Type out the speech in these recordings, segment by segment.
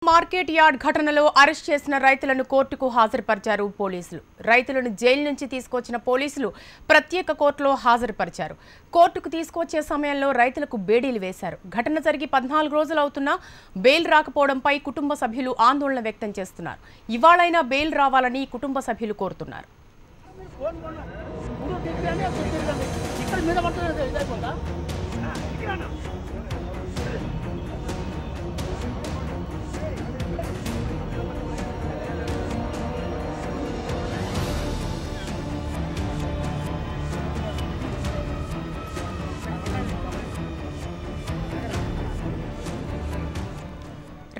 Market yard ఘటనలో arrest చేసిన రైతులను కోర్టుకు హాజరుపరిచారు పోలీసులు. రైతులను జైలు నుంచి తీసుకొచ్చిన పోలీసులు ప్రత్యేక కోర్టులో హాజరుపరిచారు. కోర్టుకు తీసుకొచ్చే సమయంలో రైతులకు బేడీలు వేశారు. ఘటన జరిగి 14 రోజులు అవుతున్నా బెయిల్ రాకపోవడంపై కుటుంబ సభ్యులు ఆందోళన వ్యక్తం చేస్తున్నారు. ఇవాళైనా బెయిల్ రావాలని కుటుంబ సభ్యులు కోరుతున్నారు.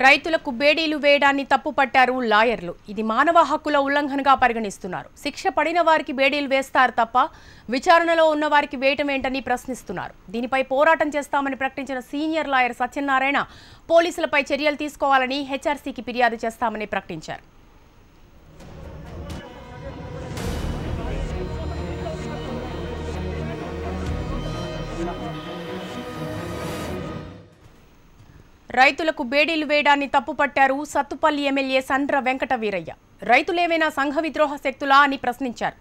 రైతులకు బేడీలు వేయడాన్ని తప్పుపట్టారు లాయర్లు. ఇది మానవ హక్కుల ఉల్లంఘనగా పరిగణిస్తున్నారు. శిక్ష పడిన వారికి బేడీలు వేస్తారు తప్ప విచారణలో ఉన్న వారికి వేయటం ఏంటని ప్రశ్నిస్తున్నారు. దీనిపై పోరాటం చేస్తామని ప్రకటించిన సీనియర్ లాయర్ సత్యనారాయణ పోలీసులపై చర్యలు తీసుకోవాలని హెచ్ఆర్సీకి ఫిర్యాదు చేస్తామని ప్రకటించారు. రైతులకు బేడీలు వేయడాన్ని తప్పుపట్టారు సత్తుపల్లి ఎమ్మెల్యే సండ్ర వెంకట వీరయ్య. రైతులేమైనా సంఘ విద్రోహ శక్తులా అని ప్రశ్నించారు.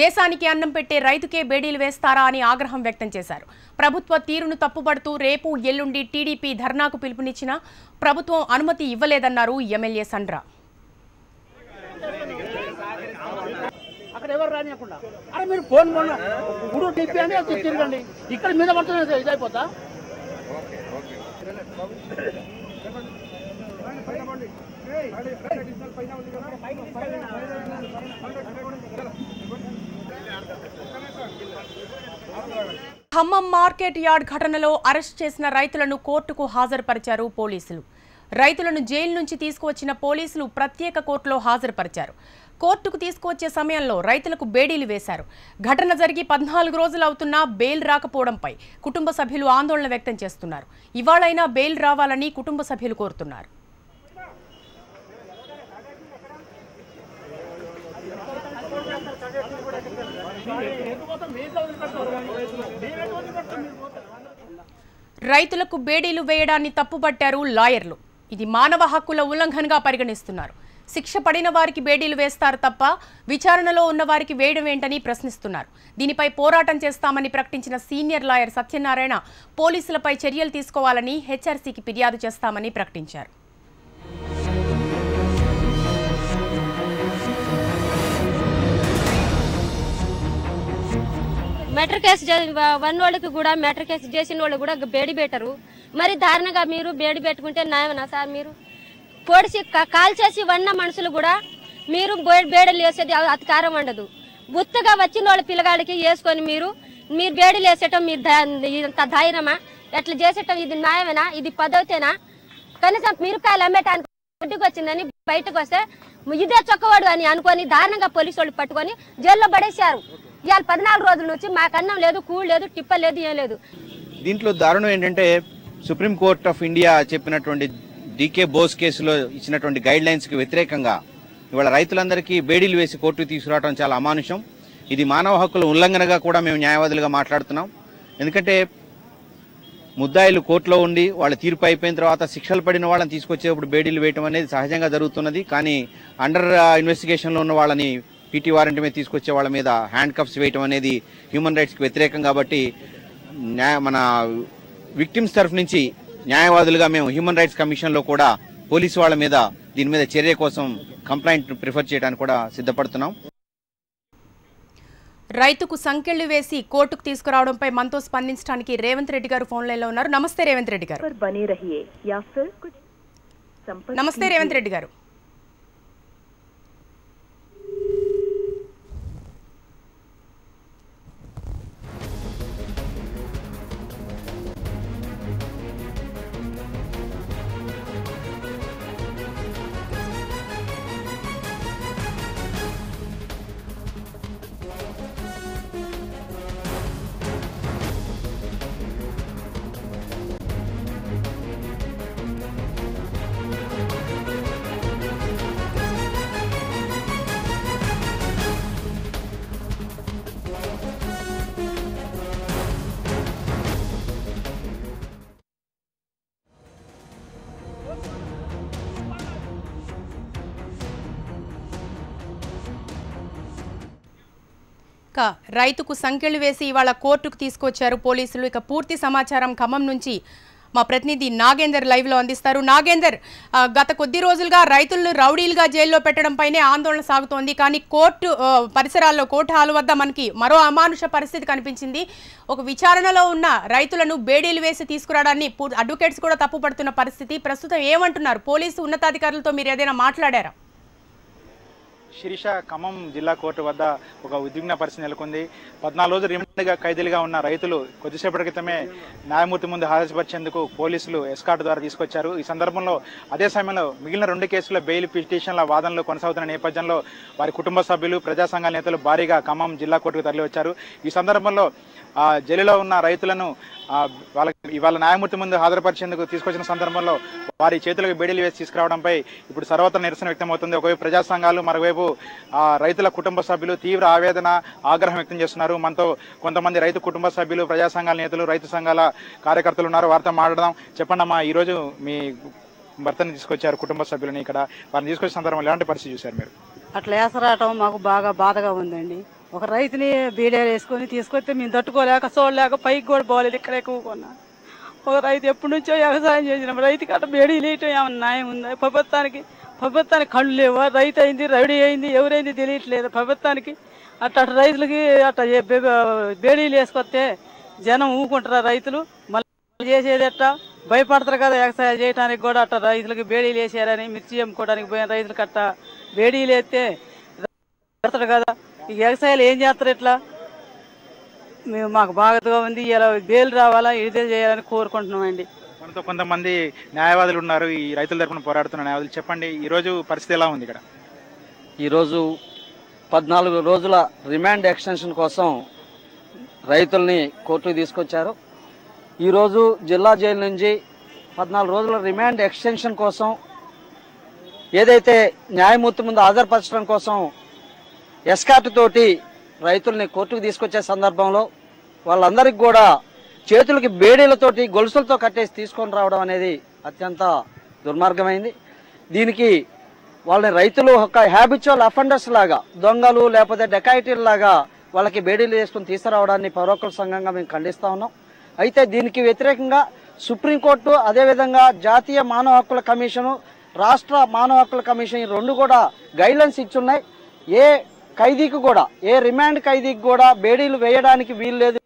దేశానికి అన్నం పెట్టే రైతుకే బేడీలు వేస్తారా అని ఆగ్రహం వ్యక్తం చేశారు. ప్రభుత్వ తీరును తప్పుపడుతూ రేపు ఎల్లుండి టీడీపీ ధర్నాకు పిలుపునిచ్చినా ప్రభుత్వం అనుమతి ఇవ్వలేదన్నారు MLA Sandra. Khammam market yard ఘటనలో అరెస్ట్ చేసిన రైతులను కోర్టుకు హాజరుపరిచారు పోలీసులు. రైతులను జైలు నుంచి తీసుకువచ్చిన పోలీసులు ప్రత్యేక కోర్టులో హాజరుపరిచారు. కోర్టుకు తీసుకువచ్చే సమయంలో రైతులకు బేడీలు వేశారు. ఘటన జరిగి 14 రోజులు అవుతున్నా బెయిల్ రాకపోవడంపై కుటుంబ సభ్యులు ఆందోళన వ్యక్తం చేస్తున్నారు. ఇవాళైనా బెయిల్ రావాలని కుటుంబ సభ్యులు కోరుతున్నారు. రైతులకు బేడీలు వేయడాన్ని తప్పుపట్టారు లాయర్లు. ఇది మానవ హక్కుల ఉల్లంఘనగా పరిగణిస్తున్నారు. శిక్ష పడిన వారికి బేడీలు వేస్తారు తప్ప విచారణలో ఉన్న వారికి వేయడం ఏంటని ప్రశ్నిస్తున్నారు. దీనిపై పోరాటం చేస్తామని ప్రకటించిన సీనియర్ లాయర్ సత్యనారాయణ పోలీసులపై చర్యలు తీసుకోవాలని హెచ్ఆర్సీకి ఫిర్యాదు చేస్తామని ప్రకటించారు. మెటర్ కేసు వన్నోళ్ళకి కూడా మెటర్ కేసు చేసిన వాళ్ళు కూడా బేడి పెట్టరు. మరి దారుణంగా మీరు బేడి పెట్టుకుంటే న్యాయమనా సార్? మీరు పొడిచి కాల్ చేసి వన్న మనుషులు కూడా మీరు బేడలు వేసేది అధికారం ఉండదు. గుత్తగా వచ్చిన వాళ్ళ పిల్లగాడికి వేసుకొని మీరు బేడీలు వేసేయటం మీరు ఇంత ధైర్యమా? ఎట్లా చేసేటం ఇది న్యాయమేనా? ఇది పదవితేనా? కనీసం మిరపకాయలు అమ్మేటానికి ఇంటికి వచ్చిందని బయటకు వస్తే ఇదే చొక్కవాడు అని అనుకొని దారుణంగా పోలీసు వాళ్ళు పట్టుకొని జైల్లో పడేశారు. ఇవాళ 14 రోజుల నుంచి మాకు అన్నం లేదు, కూడు లేదు, టిప్ప లేదు, ఏం లేదు. దీంట్లో దారుణం ఏంటంటే సుప్రీంకోర్టు ఆఫ్ ఇండియా చెప్పినటువంటి డీకే బోస్ కేసులో ఇచ్చినటువంటి గైడ్ లైన్స్కి వ్యతిరేకంగా ఇవాళ రైతులందరికీ బేడీలు వేసి కోర్టుకు తీసుకురావడం చాలా అమానుషం. ఇది మానవ హక్కుల ఉల్లంఘనగా కూడా మేము న్యాయవాదులుగా మాట్లాడుతున్నాం. ఎందుకంటే ముద్దాయిలు కోర్టులో ఉండి వాళ్ళ తీర్పు అయిపోయిన తర్వాత శిక్షలు పడిన వాళ్ళని తీసుకొచ్చేప్పుడు బేడీలు వేయడం అనేది సహజంగా జరుగుతున్నది. కానీ అండర్ ఇన్వెస్టిగేషన్లో ఉన్న వాళ్ళని పీటీ వారెంట్ మీద తీసుకొచ్చే వాళ్ళ మీద హ్యాండ్ కప్స్ వేయటం అనేది హ్యూమన్ రైట్స్కి వ్యతిరేకం. కాబట్టి మన విక్టిమ్స్ తరఫు నుంచి న్యాయవాదులుగా మేము హ్యూమన్ రైట్స్ కమిషన్లో కూడా పోలీసు వాళ్ళ మీద దీని మీద చర్య కోసం కంప్లైంట్ ప్రిఫర్ చేయడానికి కూడా సిద్ధపడుతున్నాం. రైతుకు సంకెళ్లు వేసి కోర్టుకు తీసుకురావడంపై మనతో స్పందించడానికి రేవంత్ రెడ్డి గారు ఫోన్ లైన్ లో ఉన్నారు. నమస్తే రేవంత్ రెడ్డి గారు. నమస్తే రేవంత్ రెడ్డి గారు. రైతుకు సంకెళ్లు వేసి ఇవాళ కోర్టుకు తీసుకొచ్చారు పోలీసులు. ఇక పూర్తి సమాచారం ఖమ్మం నుంచి మా ప్రతినిధి నాగేందర్ లైవ్ లో అందిస్తారు. నాగేందర్, గత కొద్ది రోజులుగా రైతులను రౌడీలుగా జైల్లో పెట్టడంపైనే ఆందోళన సాగుతోంది. కానీ కోర్టు పరిసరాల్లో, కోర్టు హాలు వద్ద మనకి మరో అమానుష పరిస్థితి కనిపించింది. ఒక విచారణలో ఉన్న రైతులను బేడీలు వేసి తీసుకురావడాన్ని అడ్వకేట్స్ కూడా తప్పుపడుతున్న పరిస్థితి. ప్రస్తుతం ఏమంటున్నారు పోలీసు ఉన్నతాధికారులతో? మీరు ఏదైనా మాట్లాడారా? శిరీష, ఖమ్మం జిల్లా కోర్టు వద్ద ఒక ఉద్విగ్న పరిస్థితి నెలకొంది. 14 రోజులు రిమాండ్గా ఖైదీలుగా ఉన్న రైతులు కొద్దిసేపటి క్రితమే న్యాయమూర్తి ముందు హాజరుపరిచేందుకు పోలీసులు ఎస్కార్ట్ ద్వారా తీసుకొచ్చారు. ఈ సందర్భంలో అదే సమయంలో మిగిలిన 2 కేసుల బెయిల్ పిటిషన్ల వాదనలు కొనసాగుతున్న నేపథ్యంలో వారి కుటుంబ సభ్యులు, ప్రజా సంఘాల నేతలు భారీగా ఖమ్మం జిల్లా కోర్టుకు తరలివచ్చారు. ఈ సందర్భంలో జైలులో ఉన్న రైతులను వాళ్ళకి ఇవాళ న్యాయమూర్తి ముందు హాజరుపరిచేందుకు తీసుకొచ్చిన సందర్భంలో వారి చేతులకు బేడీలు వేసి తీసుకురావడంపై ఇప్పుడు సర్వత్ర నిరసన వ్యక్తమవుతుంది. ఒకవైపు ప్రజా సంఘాలు, మరోవైపు రైతుల కుటుంబ సభ్యులు తీవ్ర ఆవేదన, ఆగ్రహం వ్యక్తం చేస్తున్నారు. మనతో కొంతమంది రైతు కుటుంబ సభ్యులు, ప్రజా సంఘాల నేతలు, రైతు సంఘాల కార్యకర్తలు ఉన్నారు. వారితో మాట్లాడదాం. చెప్పండి అమ్మా, ఈరోజు మీ భర్తని తీసుకొచ్చారు, కుటుంబ సభ్యులని ఇక్కడ వారిని తీసుకొచ్చిన సందర్భంలో ఎలాంటి పరిస్థితి చూశారు మీరు? అట్లా వేసరాటం మాకు బాగా బాధగా ఉందండి. ఒక రైతుని బీడీలు వేసుకొని తీసుకొస్తే మేము తట్టుకోలేక చూడలేక పైకి కూడా పోలేదు. ఇక్కడ ఎక్కువ కొన్నా ఒక రైతు ఎప్పటి నుంచో వ్యవసాయం చేసిన రైతుకి అట్లా బేడీలు వేయటం ఏమన్నా న్యాయం ఉందా? ప్రభుత్వానికి కళ్ళు లేవా? రైతు అయింది, రౌడీ అయింది, ఎవరైంది తెలియట్లేదు ప్రభుత్వానికి. అట్లా రైతులకి అట్లా బేడీలు వేసుకొస్తే జనం ఊకుంటారా? రైతులు మళ్ళీ చేసేది ఎట్లా? భయపడతారు కదా వ్యవసాయం చేయడానికి కూడా. అట్లా రైతులకి బేడీలు వేసారని మిర్చి అమ్ముకోవడానికి పోయిన రైతులకి అట్లా బేడీలు వేస్తే పడతాడు కదా. ఈ వ్యవసాయాలు ఏం చేస్తారు? ఇట్లా మేము మాకు బాధగా ఉంది. ఇలా బేలు రావాలా, ఇదే చేయాలని కోరుకుంటున్నామండి. మనతో కొంతమంది న్యాయవాదులు ఉన్నారు, ఈ రైతుల తరపున పోరాడుతున్న న్యాయవాదులు. చెప్పండి, ఈరోజు పరిస్థితి ఎలా ఉంది ఇక్కడ? ఈరోజు 14 రోజుల రిమాండ్ ఎక్స్టెన్షన్ కోసం రైతుల్ని కోర్టుకు తీసుకొచ్చారు. ఈరోజు జిల్లా జైలు నుంచి 14 రోజుల రిమాండ్ ఎక్స్టెన్షన్ కోసం ఏదైతే న్యాయమూర్తి ముందు హాజరుపరచడం కోసం ఎస్కార్ట్ తోటి రైతుల్ని కోర్టుకు తీసుకొచ్చే సందర్భంలో వాళ్ళందరికీ కూడా చేతులకి బేడీలతోటి, గొలుసులతో కట్టేసి తీసుకొని రావడం అనేది అత్యంత దుర్మార్గమైంది. దీనికి వాళ్ళని రైతులు ఒక హ్యాబిచువల్ అఫెండర్స్ లాగా, దొంగలు లేకపోతే డెకాయిటీల లాగా వాళ్ళకి బేడీలు వేసుకుని తీసుకురావడాన్ని పౌరకుల సంఘంగా మేము ఖండిస్తూ ఉన్నాం. అయితే దీనికి వ్యతిరేకంగా సుప్రీంకోర్టు, అదేవిధంగా జాతీయ మానవ హక్కుల కమిషను, రాష్ట్ర మానవ హక్కుల కమిషన్ ఈ 2 కూడా గైడ్లైన్స్ ఇచ్చున్నాయి. ఏ ఖైదీకి కూడా, ఏ రిమాండ్ ఖైదీకి కూడా బేడీలు వేయడానికి వీలు లేదు,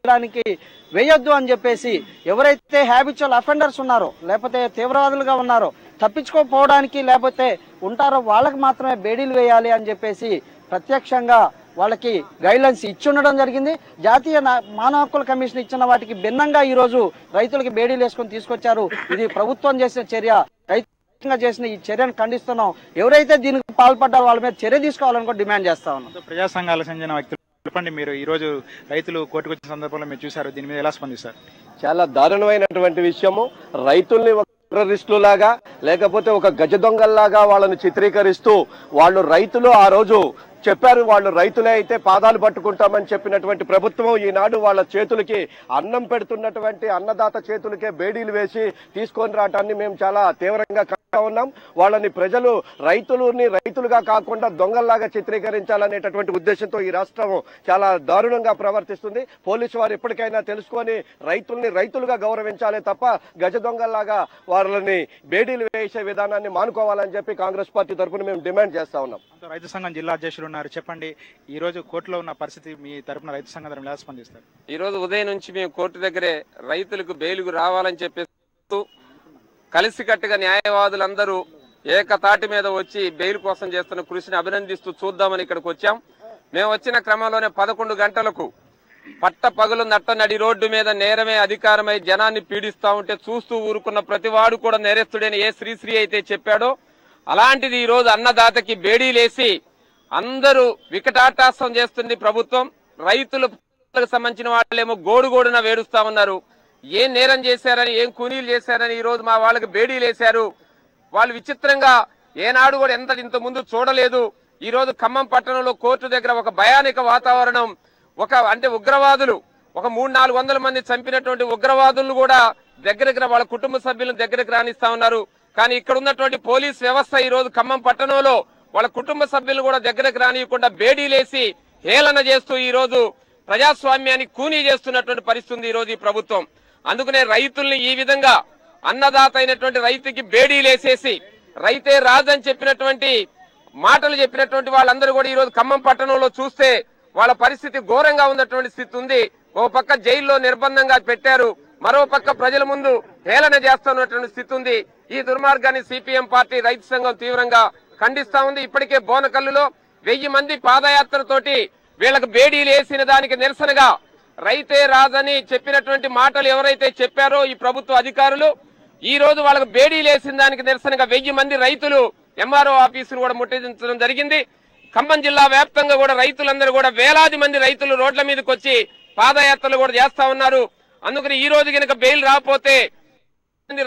వేయొద్దు అని చెప్పేసి ఎవరైతే హ్యాబిచువల్ అఫెండర్స్ ఉన్నారో, లేకపోతే తీవ్రవాదులుగా ఉన్నారో, తప్పించుకోపోవడానికి లేకపోతే ఉంటారో వాళ్ళకి మాత్రమే బేడీలు వేయాలి అని చెప్పేసి ప్రత్యక్షంగా వాళ్ళకి గైడ్లైన్స్ ఇచ్చుండడం జరిగింది. జాతీయ మానవ హక్కుల కమిషన్ ఇచ్చిన వాటికి భిన్నంగా ఈరోజు రైతులకి బేడీలు వేసుకొని తీసుకొచ్చారు. ఇది ప్రభుత్వం చేసిన చర్య. రైతుగా చేసిన ఈ చర్యను ఖండిస్తున్నాం. ఎవరైతే దీనికి పాల్పడ్డారో వాళ్ళ మీద చర్య తీసుకోవాలని కూడా డిమాండ్ చేస్తా ఉన్నాం. ప్రజా సంఘాలకు చెందిన వ్యక్తులు చెప్పండి, మీరు ఈ రోజు రైతులు కోర్టుకు వచ్చిన సందర్భంలో మీరు చూశారు, దీని మీద ఎలా స్పందిస్తారు? చాలా దారుణమైనటువంటి విషయము. రైతుల్ని టెర్రరిస్టులు లాగా, లేకపోతే ఒక గజ దొంగల్లాగా వాళ్ళని చిత్రీకరిస్తూ వాళ్ళు రైతులు ఆ రోజు చెప్పారు, వాళ్ళు రైతులే అయితే పాదాలు పట్టుకుంటామని చెప్పినటువంటి ప్రభుత్వం ఈనాడు వాళ్ళ చేతులకి అన్నం పెడుతున్నటువంటి అన్నదాత చేతులకే బేడీలు వేసి తీసుకొని రావటాన్ని మేము చాలా తీవ్రంగా ఖండిస్తా ఉన్నాం. వాళ్ళని ప్రజలు రైతులుగా కాకుండా దొంగల్లాగా చిత్రీకరించాలనేటటువంటి ఉద్దేశంతో ఈ రాష్ట్రం చాలా దారుణంగా ప్రవర్తిస్తుంది. పోలీసు వారు ఎప్పటికైనా తెలుసుకొని రైతులుగా గౌరవించాలే తప్ప గజ దొంగల్లాగా వాళ్ళని బేడీలు వేసే విధానాన్ని మానుకోవాలని చెప్పి కాంగ్రెస్ పార్టీ తరఫున మేము డిమాండ్ చేస్తా ఉన్నాం. రైతు సంఘం జిల్లా అధ్యక్షులు ఉన్నారు, చెప్పండి, ఈ రోజు కోర్టులో ఉన్న పరిస్థితి మీ తరపున రైతు సంఘం ఎలా స్పందిస్తారు? ఈ రోజు ఉదయం నుంచి మేము కోర్టు దగ్గరే రైతులకు బెయిలుకు రావాలని చెప్పేస్తూ కలిసికట్టుగా న్యాయవాదులందరూ ఏకతాటి మీద వచ్చి బెయిల్ కోసం చేస్తున్న కృషిని అభినందిస్తూ చూద్దామని ఇక్కడికి వచ్చాం. మేము వచ్చిన క్రమంలోనే 11 గంటలకు పట్ట పగులు నడి రోడ్డు మీద నేరమే అధికారమై జనాన్ని పీడిస్తా ఉంటే చూస్తూ ఊరుకున్న ప్రతివాడు కూడా నేరస్తుడని ఏ శ్రీశ్రీ అయితే చెప్పాడో అలాంటిది ఈ రోజు అన్నదాతకి బేడీలేసి అందరూ వికటాటాసం చేస్తుంది ప్రభుత్వం. రైతులకు సంబంధించిన వాళ్ళేమో గోడుగోడున వేడుస్తా ఉన్నారు. ఏం నేరం చేశారని, ఏం కూనీలు చేశారని ఈ రోజు మా వాళ్ళకి బేడీలేశారు. వాళ్ళు విచిత్రంగా ఏనాడు కూడా ఇంత ముందు చూడలేదు. ఈ రోజు ఖమ్మం పట్టణంలో కోర్టు దగ్గర ఒక భయానక వాతావరణం. అంటే ఉగ్రవాదులు ఒక 300-400 మంది చంపినటువంటి ఉగ్రవాదులను కూడా దగ్గరకు వాళ్ళ కుటుంబ సభ్యులను దగ్గరకు రానిస్తా ఉన్నారు. కానీ ఇక్కడ ఉన్నటువంటి పోలీస్ వ్యవస్థ ఈ రోజు ఖమ్మం పట్టణంలో వాళ్ళ కుటుంబ సభ్యులను కూడా దగ్గరకు రానియకుండా బేడీలేసి హేళన చేస్తూ ఈ రోజు ప్రజాస్వామ్యాన్ని కూనీ చేస్తున్నటువంటి పరిస్థితి ఉంది ఈ రోజు ఈ ప్రభుత్వం. అందుకనే రైతుల్ని ఈ విధంగా అన్నదాత అయినటువంటి రైతుకి బేడీలేసేసి రైతే రాజని చెప్పినటువంటి మాటలు చెప్పినటువంటి వాళ్ళందరూ కూడా ఈ రోజు ఖమ్మం పట్టణంలో చూస్తే వాళ్ళ పరిస్థితి ఘోరంగా ఉన్నటువంటి స్థితి ఉంది. ఓ పక్క జైల్లో నిర్బంధంగా పెట్టారు, మరో పక్క ప్రజల ముందు హేళన చేస్తున్నటువంటి స్థితి ఉంది. ఈ దుర్మార్గాన్ని సిపిఎం పార్టీ రైతు సంఘం తీవ్రంగా ఖండిస్తా ఉంది. ఇప్పటికే బోనకల్లులో 1000 మంది పాదయాత్రతోటి వీళ్ళకు బేడీలు వేసిన దానికి నిరసనగా రైతే రాజని చెప్పినటువంటి మాటలు ఎవరైతే చెప్పారో ఈ ప్రభుత్వ అధికారులు ఈ రోజు వాళ్ళకు బేడీలు వేసిన దానికి నిరసనగా 1000 మంది రైతులు ఎంఆర్ఓ ఆఫీసును కూడా ముట్టడించడం జరిగింది. ఖమ్మం జిల్లా వ్యాప్తంగా కూడా రైతులందరూ కూడా వేలాది మంది రైతులు రోడ్ల మీదకి వచ్చి పాదయాత్రలు కూడా చేస్తా ఉన్నారు. అందుకని ఈ రోజు కనుక బెయిల్ రాకపోతే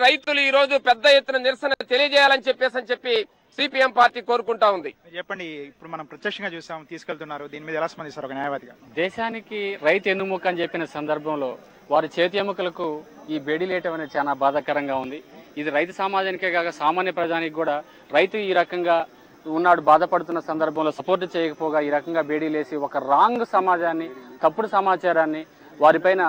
రైతులు ఈ రోజు పెద్ద ఎత్తున నిరసన తెలియజేయాలని చెప్పి సిపిఎం పార్టీ కోరుకుంటా ఉంది. చెప్పండి, ఇప్పుడు మనం ప్రత్యక్షంగా చూసాం, తీసుకెళ్తున్నారు, దీని మీద ఎలా స్పందిస్తారు ఒక న్యాయవాదిగా? దేశానికి రైతు ఎన్నుముక అని చెప్పిన సందర్భంలో వారి చేతి ఎముకలకు ఈ బేడీలేయటం అనేది చాలా బాధాకరంగా ఉంది. ఇది రైతు సమాజానికే కాక సామాన్య ప్రజానికి కూడా రైతు ఈ రకంగా ఉన్నాడు బాధపడుతున్న సందర్భంలో సపోర్ట్ చేయకపోగా ఈ రకంగా బేడీలేసి ఒక రాంగ్ సమాజాన్ని, తప్పుడు సమాచారాన్ని వారిపైన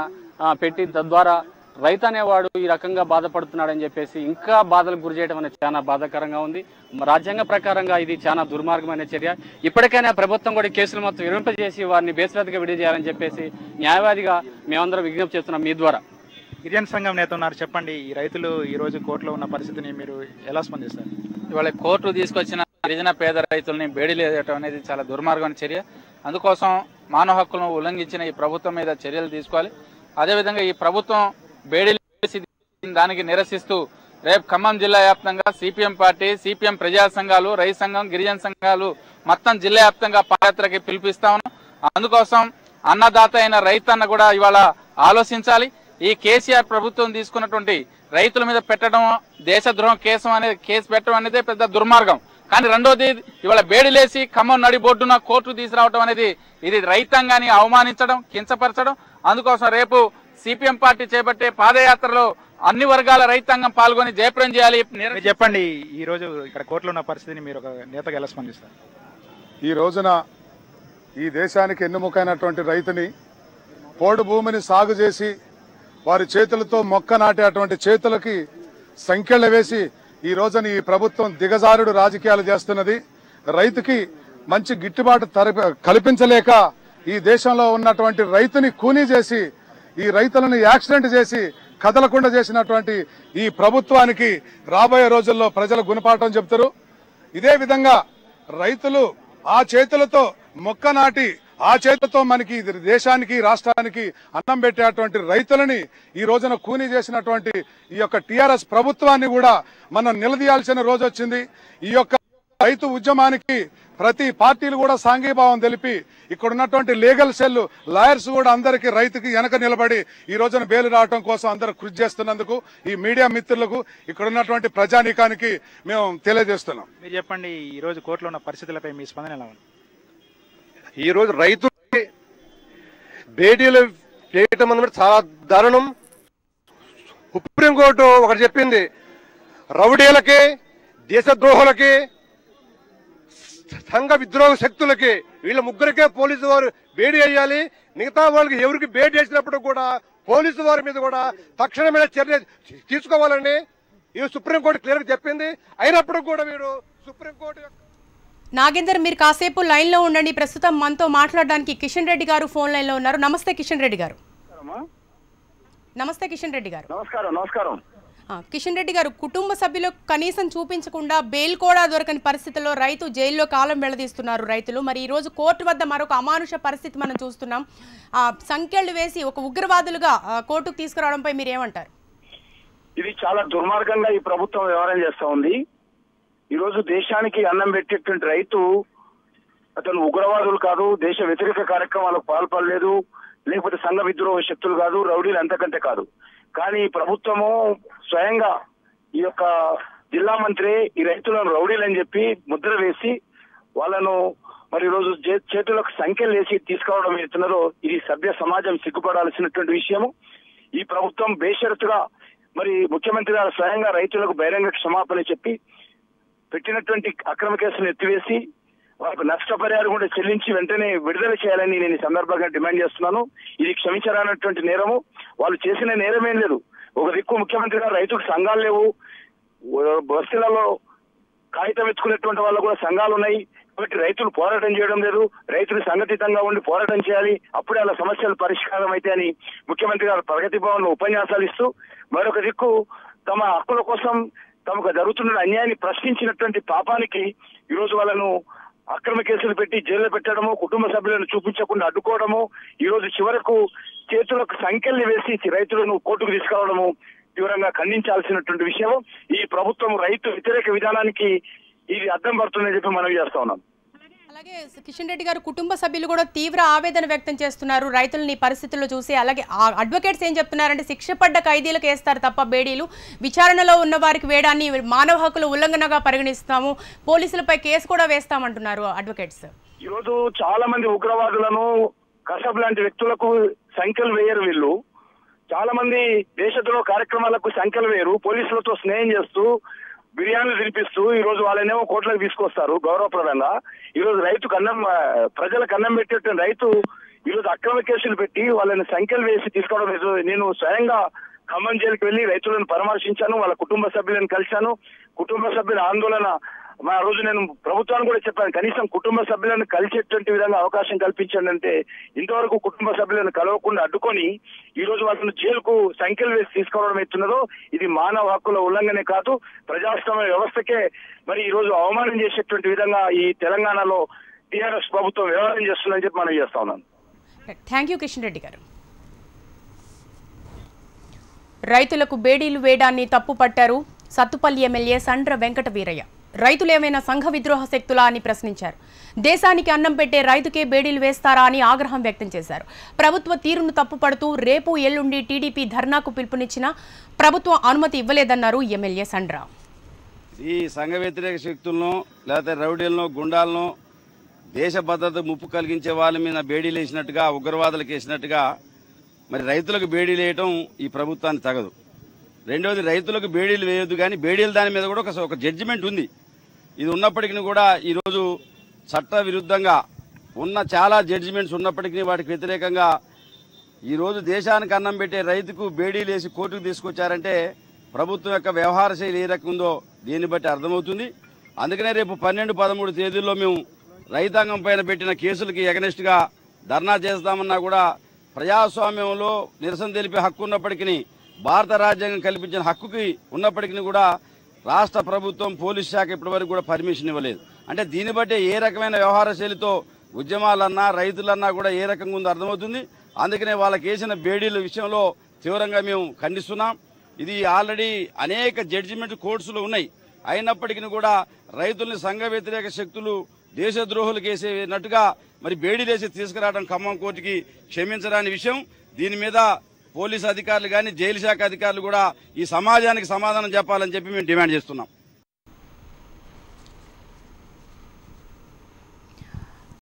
పెట్టి తద్వారా రైతు అనేవాడు ఈ రకంగా బాధపడుతున్నాడని చెప్పేసి ఇంకా బాధలకు గురి చేయడం అనేది చాలా బాధాకరంగా ఉంది. రాజ్యాంగ ప్రకారంగా ఇది చాలా దుర్మార్గమైన చర్య. ఇప్పటికైనా ప్రభుత్వం కూడా కేసులు మొత్తం విరింపజేసి వారిని బేస్వాదిగా విడుదల చేయాలని చెప్పేసి న్యాయవాదిగా మేమందరం విజ్ఞప్తి చేస్తున్నాం మీ ద్వారా. గిరిజన సంఘం నేత ఉన్నారు, చెప్పండి, ఈ రైతులు ఈ రోజు కోర్టులో ఉన్న పరిస్థితిని మీరు ఎలా స్పందిస్తారు? ఇవాళ కోర్టు తీసుకొచ్చిన గిరిజన పేద రైతుల్ని బేడీలేయటం అనేది చాలా దుర్మార్గమైన చర్య. అందుకోసం మానవ హక్కులను ఉల్లంఘించిన ఈ ప్రభుత్వం మీద చర్యలు తీసుకోవాలి. అదేవిధంగా ఈ ప్రభుత్వం బేడీలు దానికి నిరసిస్తూ రేపు ఖమ్మం జిల్లా వ్యాప్తంగా సిపిఎం పార్టీ, సిపిఎం ప్రజా సంఘాలు, రైతు సంఘం, గిరిజన సంఘాలు మొత్తం జిల్లా వ్యాప్తంగా పాదయాత్రకి పిలిపిస్తా ఉన్నాం. అందుకోసం అన్నదాత అయిన రైతన్న కూడా ఇవాళ ఆలోచించాలి. ఈ కేసీఆర్ ప్రభుత్వం తీసుకున్నటువంటి రైతుల మీద పెట్టడం దేశద్రోహం కేసు పెట్టడం అనేది పెద్ద దుర్మార్గం. కానీ రెండోది ఇవాళ బేడీలేసి ఖమ్మం నడి బొడ్డున కోర్టు తీసుకురావడం అనేది ఇది రైతాంగాన్ని అవమానించడం, కించపరచడం. అందుకోసం రేపు సిపిఎం పార్టీ చేపట్టే పాదయాత్రలో అన్ని వర్గాల రైతాంగం పాల్గొని జయప్రదం చేయాలి. చెప్పండి, ఈ రోజు ఇక్కడ కోర్టులో ఉన్న పరిస్థితిని మీరు ఒక నేతగా ఎలా స్పందిస్తారు? ఈ రోజున ఈ దేశానికి ఎన్నుముకైనటువంటి రైతుని పోడు భూమిని సాగు చేసి వారి చేతులతో మొక్క నాటేటువంటి చేతులకి సంఖ్యలు వేసి ఈ రోజున ఈ ప్రభుత్వం దిగజారుడు రాజకీయాలు చేస్తున్నది. రైతుకి మంచి గిట్టుబాటు కల్పించలేక ఈ దేశంలో ఉన్నటువంటి రైతుని కూనీ చేసి ఈ రైతులను యాక్సిడెంట్ చేసి కదలకుండా చేసినటువంటి ఈ ప్రభుత్వానికి రాబోయే రోజుల్లో ప్రజలు గుణపాఠం చెప్తారు. ఇదే విధంగా రైతులు ఆ చేతులతో మొక్క నాటి ఆ చేతులతో మనకి దేశానికి, రాష్ట్రానికి అన్నం పెట్టేటువంటి రైతులని ఈ రోజున కూనీ చేసినటువంటి ఈ యొక్క టిఆర్ఎస్ ప్రభుత్వాన్ని కూడా మనం నిలదీయాల్సిన రోజు వచ్చింది. ఈ యొక్క రైతు ఉద్యమానికి ప్రతి పార్టీలు కూడా సాంఘీభావం తెలిపి ఇక్కడ ఉన్నటువంటి లీగల్ సెల్, లాయర్స్ కూడా అందరికీ రైతుకి వెనక నిలబడి ఈ రోజున బెయిల్ రావడం కోసం అందరూ కృషి చేస్తున్నందుకు ఈ మీడియా మిత్రులకు, ఇక్కడ ఉన్నటువంటి ప్రజానీకానికి మేము తెలియజేస్తున్నాం. మీరు చెప్పండి, ఈ రోజు కోర్టులో ఉన్న పరిస్థితులపై మీ స్పందన ఎలా ఉంది? ఈ రోజు రైతులు బేడీలు చేయటం అన్నమాట చాలా దారుణం. సుప్రీంకోర్టు ఒకటి చెప్పింది, రౌడీలకి, దేశద్రోహులకి, సంఘ విద్రోహ శక్తులకి వీళ్ళ ముగ్గురికే పోలీసు వారు బేడీ వేయాలి. మిగతా వాళ్ళకి ఎవరికి బేడీ వేసినప్పుడు కూడా పోలీసు వారి మీద కూడా తక్షణమైన చర్య తీసుకోవాలని ఈ సుప్రీంకోర్టు క్లియర్గా చెప్పింది. అయినప్పుడు కూడా వీరు సుప్రీంకోర్టు నాగేందర్, మీరు కాసేపు లైన్ లో ఉండండి. ప్రస్తుతం మనతో మాట్లాడడానికి కిషన్ రెడ్డి గారు ఫోన్ లైన్ లో ఉన్నారు. నమస్తే కిషన్ రెడ్డి గారు. నమస్తే కిషన్ రెడ్డి గారు. నమస్కారం. కిషన్ రెడ్డి గారు, కుటుంబ సభ్యులకు కనీసం చూపించకుండా బెయిల్ కూడా దొరకని పరిస్థితుల్లో రైతు జైల్లో కాలం వెళ్లదీస్తున్నారు రైతులు. మరి ఈ రోజు కోర్టు వద్ద మరొక అమానుష పరిస్థితి మనం చూస్తున్నాం. సంఖ్యలు వేసి ఒక ఉగ్రవాదులుగా కోర్టుకు తీసుకురావడంపై మీరు ఏమంటారు? ఇది చాలా దుర్మార్గంగా ఈ ప్రభుత్వం వ్యవహారం చేస్తా ఉంది. ఈ రోజు దేశానికి అన్నం పెట్టేటువంటి రైతు అతను ఉగ్రవాదులు కాదు, దేశ వ్యతిరేక కార్యక్రమాలకు పాల్పడలేదు, లేకపోతే సంఘ విద్రోహ శక్తులు కాదు, రౌడీలు అంతకంటే కాదు. కానీ ఈ ప్రభుత్వము స్వయంగా ఈ యొక్క జిల్లా మంత్రి ఈ రైతులను రౌడీలని చెప్పి ముద్ర వేసి వాళ్ళను మరి రోజు చేతులకు సంఖ్యలు వేసి తీసుకురావడం ఎత్తున్నారో ఇది సభ్య సమాజం సిగ్గుపడాల్సినటువంటి విషయము. ఈ ప్రభుత్వం బేషరతుగా మరి ముఖ్యమంత్రి గారు స్వయంగా రైతులకు బహిరంగ క్షమాపణ చెప్పి పెట్టినటువంటి అక్రమ కేసులను ఎత్తివేసి వాళ్ళకు నష్టపరిహారం కూడా చెల్లించి వెంటనే విడుదల చేయాలని నేను ఈ సందర్భంగా డిమాండ్ చేస్తున్నాను. ఇది క్షమించరానటువంటి నేరము. వాళ్ళు చేసిన నేరమేం లేదు. ఒక దిక్కు ముఖ్యమంత్రి గారు రైతుకు సంఘాలు లేవు, బస్తీలలో కాగితం ఎత్తుకునేటువంటి వాళ్ళు కూడా సంఘాలు ఉన్నాయి. కాబట్టి రైతులు పోరాటం చేయడం లేదు. రైతులు సంఘటితంగా ఉండి పోరాటం చేయాలి, అప్పుడే అలా సమస్యలు పరిష్కారం అయితే అని ముఖ్యమంత్రి గారు ప్రగతి భవన్ లో ఉపన్యాసాలు ఇస్తూ, మరొక దిక్కు తమ హక్కుల కోసం తమకు జరుగుతున్న అన్యాయాన్ని ప్రశ్నించినటువంటి పాపానికి ఈరోజు వాళ్ళను అక్రమ కేసులు పెట్టి జైల్లో పెట్టడము, కుటుంబ సభ్యులను చూపించకుండా అడ్డుకోవడము, ఈ రోజు చివరకు చేతులకు సంఖ్యల్ని వేసి రైతులను కోర్టుకు తీసుకురావడము తీవ్రంగా ఖండించాల్సినటువంటి విషయం. ఈ ప్రభుత్వం రైతు వ్యతిరేక విధానానికి ఇది అద్దం పడుతుందని చెప్పి మనం చేస్తా ఉన్నాం. అలాగే కిషన్ రెడ్డి గారు కుటుంబ సభ్యులు కూడా తీవ్ర ఆవేదన వ్యక్తం చేస్తున్నారు రైతులని పరిస్థితుల్లో చూసి. అలాగే అడ్వకేట్స్ ఏం చెప్తున్నారంటే శిక్ష పడ్డ ఖైదీలకు వేస్తారు తప్ప బేడీలు, విచారణలో ఉన్న వారికి వేయడాన్ని మానవ హక్కుల ఉల్లంఘనగా పరిగణిస్తాము, పోలీసులపై కేసు కూడా వేస్తామంటున్నారు అడ్వకేట్స్. ఈరోజు చాలా మంది ఉగ్రవాదులను, కసబ్ లాంటి వ్యక్తులకు సంఖ్యలు వేయరు. వీళ్ళు చాలా మంది దేశద్రోహ కార్యక్రమాలకు సంఖ్యలు వేయరు. పోలీసులతో స్నేహం చేస్తూ బిర్యానీలు తినిపిస్తూ ఈ రోజు వాళ్ళనేమో కోట్లకు తీసుకొస్తారు గౌరవప్రదంగా. ఈ రోజు రైతుకు అన్నం, ప్రజలకు అన్నం పెట్టేటువంటి రైతు ఈ రోజు అక్రమ కేసులు పెట్టి వాళ్ళని సంఖ్యలు వేసి తీసుకోవడం లేదు. నేను స్వయంగా ఖమ్మం జైలుకి వెళ్లి రైతులను పరామర్శించాను, వాళ్ళ కుటుంబ సభ్యులను కలిశాను. కుటుంబ సభ్యుల ఆందోళన ఆ రోజు నేను ప్రభుత్వాన్ని కూడా చెప్పాను, కనీసం కుటుంబ సభ్యులను కలిసేటువంటి విధంగా అవకాశం కల్పించండి అంటే ఇంతవరకు కుటుంబ సభ్యులను కలవకుండా అడ్డుకొని ఈ రోజు వాళ్ళను జైలుకు సంఖ్యలు వేసి తీసుకోవడం ఎత్తున్నదో ఇది మానవ హక్కుల ఉల్లంఘనే కాదు, ప్రజాస్వామ్య వ్యవస్థకే మరి ఈ రోజు అవమానం చేసేటువంటి విధంగా ఈ తెలంగాణలో టీఆర్ఎస్ ప్రభుత్వం వ్యవహారం చేస్తుందని చెప్పి మనం చేస్తా ఉన్నాను. థ్యాంక్ యూ కిషన్ రెడ్డి గారు. రైతులకు బేడీలు వేయడాన్ని తప్పు పట్టారు సత్తుపల్లి ఎమ్మెల్యే సండ్ర వెంకట వీరయ్య. రైతులేమైనా సంఘ విద్రోహ శక్తులా అని ప్రశ్నించారు. దేశానికి అన్నం పెట్టే రైతుకే బేడీలు వేస్తారా అని ఆగ్రహం వ్యక్తం చేశారు. ప్రభుత్వ తీరును తప్పుపడుతూ రేపు ఎల్లుండి టీడీపీ ధర్నాకు పిలుపునిచ్చినా ప్రభుత్వం అనుమతి ఇవ్వలేదన్నారు ఎమ్మెల్యే సండ్ర. ఈ సంఘ వ్యతిరేక శక్తులను లేకపోతే రౌడీలను, గుండాలను, దేశ భద్రత ముప్పు కలిగించే వాళ్ళ మీద బేడీలు వేసినట్టుగా, ఉగ్రవాదులకు వేసినట్టుగా మరి రైతులకు బేడీలు వేయటం ఈ ప్రభుత్వానికి తగదు. రెండోది, రైతులకు బేడీలు వేయొద్దు, కానీ బేడీల దాని మీద కూడా ఒక జడ్జిమెంట్ ఉంది. ఇది ఉన్నప్పటికీ కూడా ఈరోజు చట్ట విరుద్ధంగా ఉన్న చాలా జడ్జిమెంట్స్ ఉన్నప్పటికీ వాటికి వ్యతిరేకంగా ఈరోజు దేశానికి అన్నం పెట్టే రైతుకు బేడీలు వేసి కోర్టుకు తీసుకొచ్చారంటే ప్రభుత్వం యొక్క వ్యవహార శైలి ఏ రకం ఉందో దీన్ని బట్టి అర్థమవుతుంది. అందుకనే రేపు 12, 13 తేదీల్లో మేము రైతాంగం పైన పెట్టిన కేసులకి ఎగనెస్ట్గా ధర్నా చేస్తామన్నా కూడా ప్రజాస్వామ్యంలో నిరసన తెలిపే హక్కు ఉన్నప్పటికీ, భారత రాజ్యాంగం కల్పించిన హక్కుకి ఉన్నప్పటికీ కూడా రాష్ట్ర ప్రభుత్వం, పోలీస్ శాఖ ఇప్పటివరకు కూడా పర్మిషన్ ఇవ్వలేదు. అంటే దీన్ని బట్టి ఏ రకమైన వ్యవహార శైలితో ఉద్యమాలన్నా రైతులన్నా కూడా ఏ రకంగా ఉందో అర్థమవుతుంది. అందుకనే వాళ్ళకి వేసిన బేడీల విషయంలో తీవ్రంగా మేము ఖండిస్తున్నాం. ఇది ఆల్రెడీ అనేక జడ్జిమెంట్ కోర్ట్స్లో ఉన్నాయి. అయినప్పటికీ కూడా రైతుల్ని సంఘ వ్యతిరేక శక్తులు, దేశద్రోహులకు వేసేనట్టుగా మరి బేడీలేసి తీసుకురావడం ఖమ్మం కోర్టుకి క్షమించరాని విషయం. దీని మీద పోలీసు అధికారులు కానీ, జైలు శాఖ అధికారులు కూడా ఈ సమాజానికి సమాధానం చెప్పాలని చెప్పి మేము డిమాండ్ చేస్తున్నాం.